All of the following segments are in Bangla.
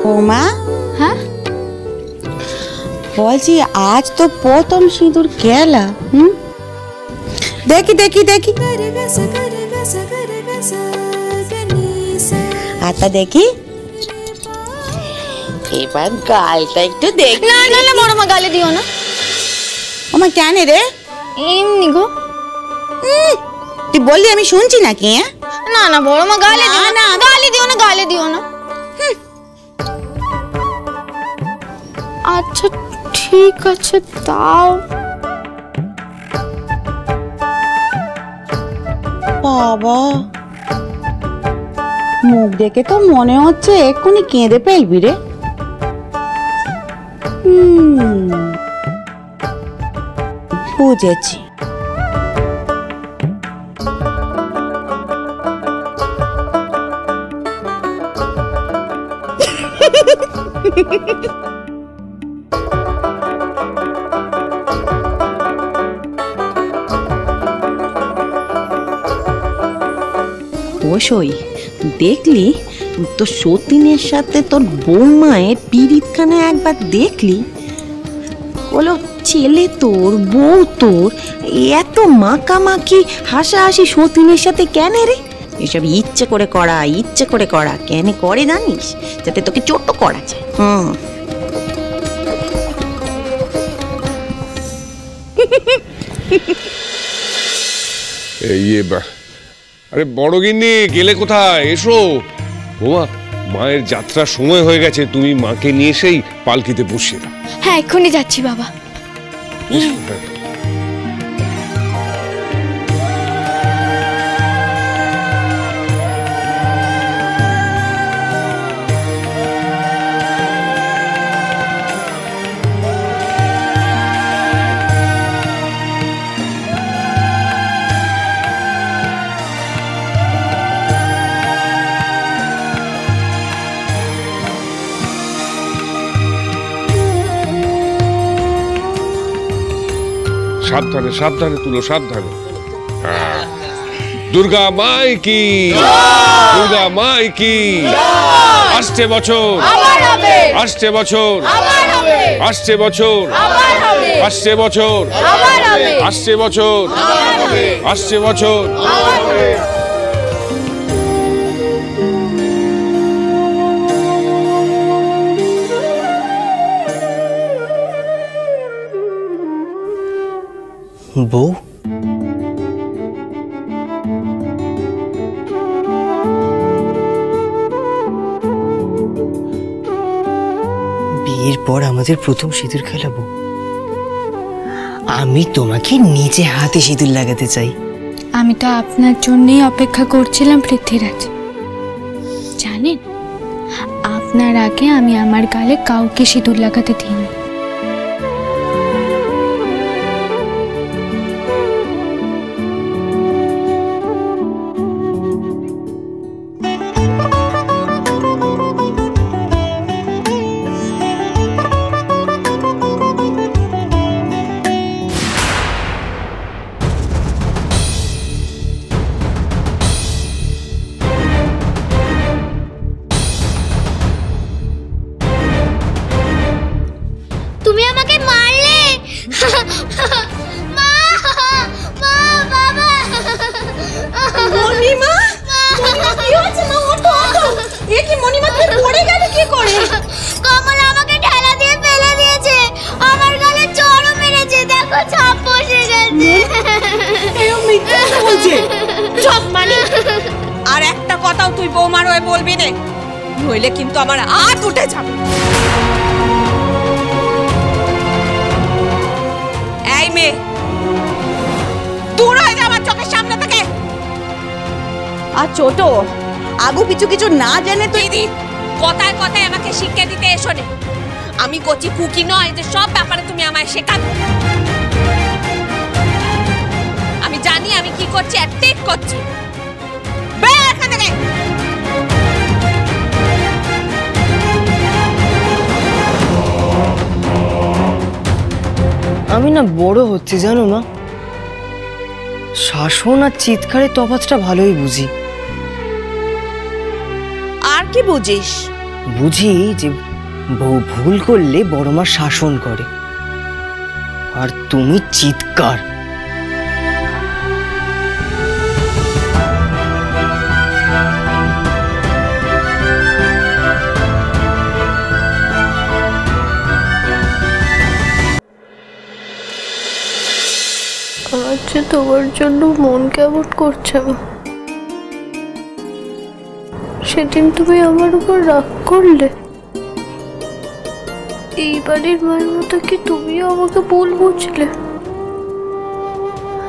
বৌমা, হ্যাঁ বলছি আজ তো প্রথম সিঁদুর খেলা। দেখি দেখি দেখি আচ্ছা দেখি, এবার গালটা একটু দেখি। না না না বড় মা, গালে দিও না। ওমা কেন রে? এমনি গো। তুই বললি আমি শুনছি নাকি? না না বড় মা, গালে দিও না, গালে দিও না, গালে দিও না। আচ্ছা ঠিক আছে তাও। বাবা, মুখ দেখে তো মনে হচ্ছে এক্ষুনি কেঁদে ফেলবি রে। বুঝেছি। অবশ্যই দেখলি তোর সতীনের সাথে তোর বৌমায়ের পিরিতখানা একবার দেখলি? বলো ছেলে তোর, বউ তোর, এত মাখামাখি হাসাহাসি সতীনের সাথে কেন রে? এসব ইচ্ছে করে করা কেন করে জানিস? যাতে তোকে ছোট করা যায়। আরে বড় গিন্নি গেলে কোথায়? এসো। বৌমা, মায়ের যাত্রার সময় হয়ে গেছে, তুমি মাকে নিয়ে সেই পালকিতে বসিয়ে দাও। হ্যাঁ এক্ষুনি যাচ্ছি বাবা। সাবধানে সাবধানে তুলো, সাবধানে। দুর্গা মাই কি, দুর্গা মাই কি। আসছে বছর, আসছে বছর, আসছে বছর, আসছে বছর, আসছে বছর, আসছে বছর। বউ, বিয়ের পর আমাদের প্রথম সিঁদুর খেলাবো। আমি তোমাকে নিজে হাতে সিঁদুর লাগাতে চাই। আমি তো আপনার জন্যই অপেক্ষা করছিলাম পৃথ্বীরাজ। জানেন, আপনার আগে আমি আমার গালে কাউকে সিঁদুর লাগাতে দিইনি। তুমি আমাকে মারলে। মা, মা, বাবা। মণিমা, কি হচ্ছে মা? ওঠো ওঠো। এ কি মণিমা, তুই পড়ে গেলে কি করে? কমলা আমাকে ঠেলা দিয়ে ফেলে দিয়েছে, আমার গালে চড়ও মেরেছে, দেখো ছাপ বসে গেছে। এও মিথ্যা বলছে। চুপ মানি। আর একটা কথাও তুই বৌমার হয়ে বলবি না, নইলে কিন্তু আমার হাত উঠে যাবে। এই মেয়ে, দূর হয়ে যা আমার চোখের সামনে থেকে। আর ছোট আগু পিছু কিছু না জেনে তুই কথায় কথায় আমাকে শিক্ষা দিতে এসো না। আমি কচি কুকি নয় যে সব ব্যাপারে তুমি আমায় শেখাবে। আমি জানি আমি কি করছি আর ঠিক করছি। বের এখান থেকে। আমি না বড় হচ্ছে জানো মা, শাসন আর চিৎকারের তফাৎটা ভালোই বুঝি। আর কি বুঝিস? বুঝি যে বউ ভুল করলে বড় মা শাসন করে, আর তুমি চিৎকার। আমার যে তোমার জন্য মন কেমন করছে মা। সেদিন তুমি আমার উপর রাগ করলে, এই বাড়ির মায়ের মতো কি তুমিও আমাকে ভুল বুঝলে?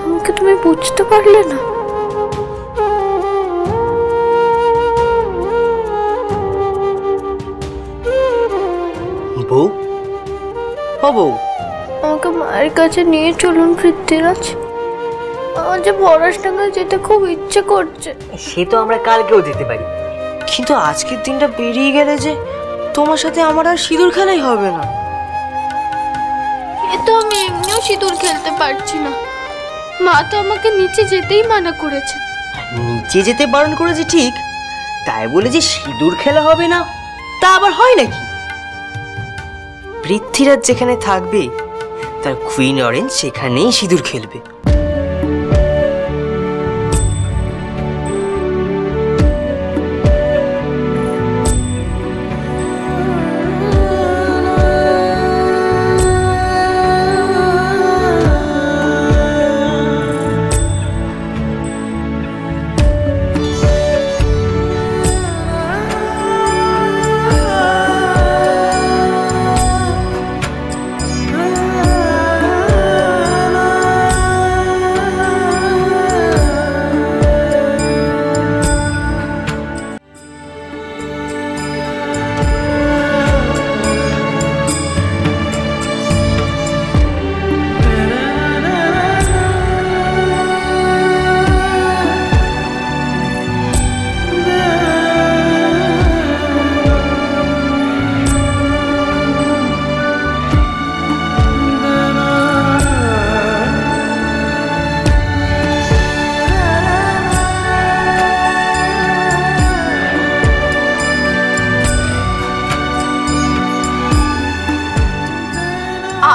আমাকে তুমি বুঝতে পারলে না? বউ, ও বউ, আমাকে মায়ের কাছে নিয়ে চলুন পৃথ্বীরাজ। আমার যে পড়াশোনায় যেতে খুব ইচ্ছে করছে। সে তো আমরা কালকেও যেতে পারি, কিন্তু আজকের দিনটা পেরিয়ে গেলে যে তোমার সাথে আমার আর সিঁদুর খেলাই হবে না। এ তো আমি এমনিও সিঁদুর খেলতে পারছি না। মা তো আমাকে নিচে যেতেই মানা করেছে। নিচে যেতে বারণ করেছে ঠিক, তাই বলে যে সিঁদুর খেলা হবে না তা আবার হয় নাকি? পৃথ্বীরাজ যেখানে থাকবে তার কুইন অরেঞ্জ সেখানেই সিঁদুর খেলবে।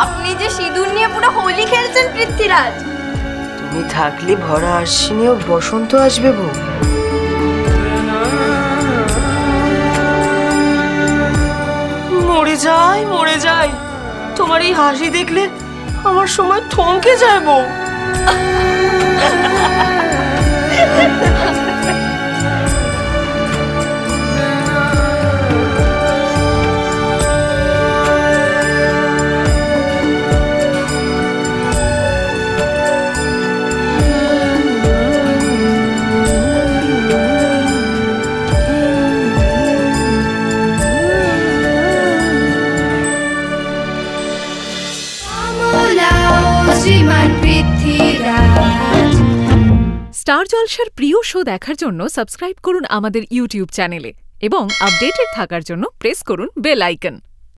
আপনি যে সিঁদুর নিয়ে পুরো হোলি খেলছেন পৃথ্বীরাজ। তুমি থাকলে ভরা আশ্বিনেও বসন্ত আসবে বউ। মরে যাই মরে যাই, তোমার এই হাসি দেখলে আমার সময় থমকে যায় বউ। স্টার জলসার প্রিয় শো দেখার জন্য সাবস্ক্রাইব করুন আমাদের ইউটিউব চ্যানেলে এবং আপডেটেড থাকার জন্য প্রেস করুন বেল আইকন।